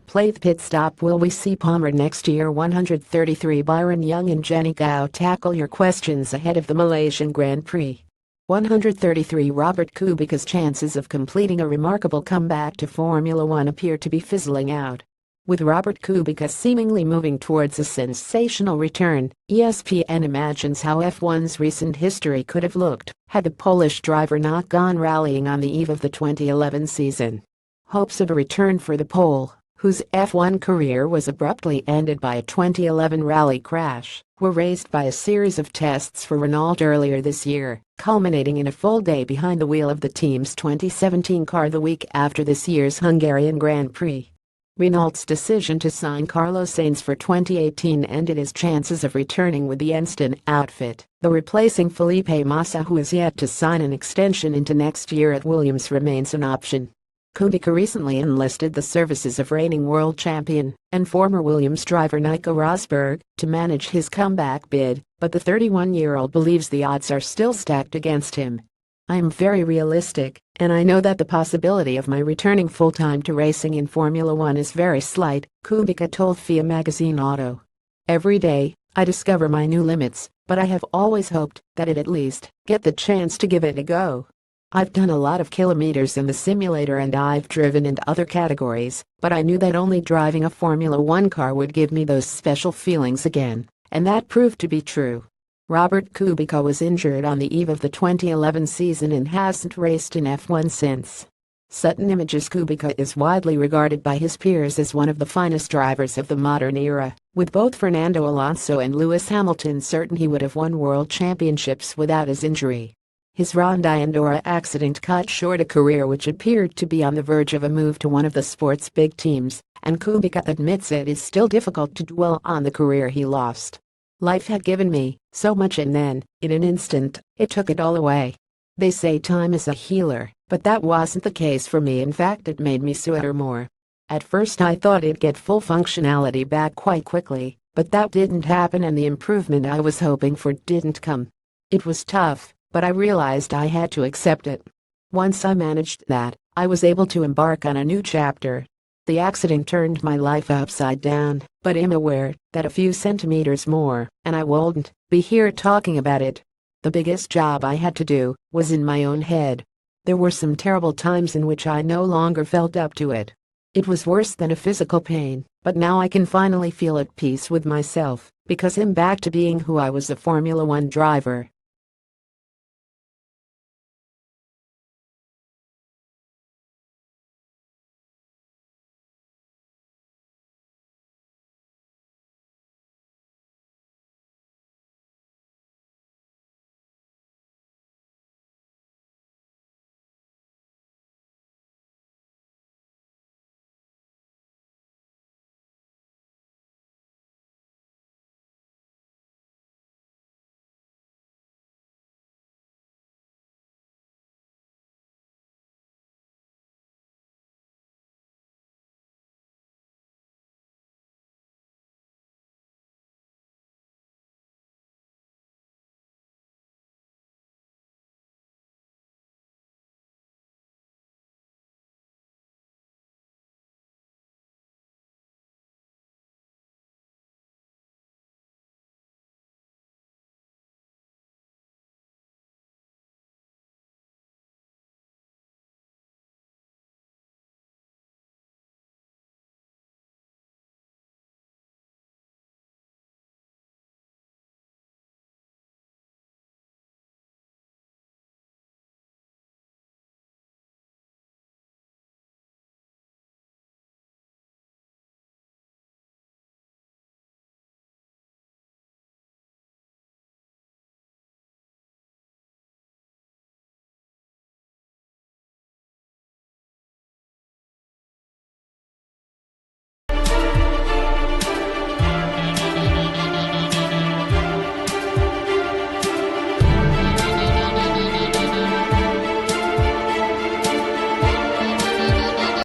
playThe pit stop. Will we see Palmer next year? 133 Byron Young and Jennie Gow tackle your questions ahead of the Malaysian Grand Prix. 133 Robert Kubica's chances of completing a remarkable comeback to Formula One appear to be fizzling out. With Robert Kubica seemingly moving towards a sensational return, ESPN imagines how F1's recent history could have looked had the Polish driver not gone rallying on the eve of the 2011 season. Hopes of a return for the Pole, whose F1 career was abruptly ended by a 2011 rally crash, were raised by a series of tests for Renault earlier this year, culminating in a full day behind the wheel of the team's 2017 car the week after this year's Hungarian Grand Prix. Renault's decision to sign Carlos Sainz for 2018 ended his chances of returning with the Enston outfit, though replacing Felipe Massa, who is yet to sign an extension into next year at Williams, remains an option. Kubica recently enlisted the services of reigning world champion and former Williams driver Nico Rosberg to manage his comeback bid, but the 31-year-old believes the odds are still stacked against him. "I am very realistic, and I know that the possibility of my returning full-time to racing in Formula One is very slight," Kubica told FIA magazine Auto. "Every day, I discover my new limits, but I have always hoped that I'd at least get the chance to give it a go. I've done a lot of kilometers in the simulator and I've driven in other categories, but I knew that only driving a Formula One car would give me those special feelings again, and that proved to be true." Robert Kubica was injured on the eve of the 2011 season and hasn't raced in F1 since. Sutton Images Kubica is widely regarded by his peers as one of the finest drivers of the modern era, with both Fernando Alonso and Lewis Hamilton certain he would have won world championships without his injury. His Hyundai Andorra accident cut short a career which appeared to be on the verge of a move to one of the sport's big teams, and Kubica admits it is still difficult to dwell on the career he lost. "Life had given me so much and then, in an instant, it took it all away. They say time is a healer, but that wasn't the case for me. In fact, it made me sweater more. At first I thought I'd get full functionality back quite quickly, but that didn't happen and the improvement I was hoping for didn't come. It was tough, but I realized I had to accept it. Once I managed that, I was able to embark on a new chapter. The accident turned my life upside down, but I'm aware that a few centimeters more, and I wouldn't be here talking about it. The biggest job I had to do was in my own head. There were some terrible times in which I no longer felt up to it. It was worse than a physical pain, but now I can finally feel at peace with myself, because I'm back to being who I was, a Formula One driver."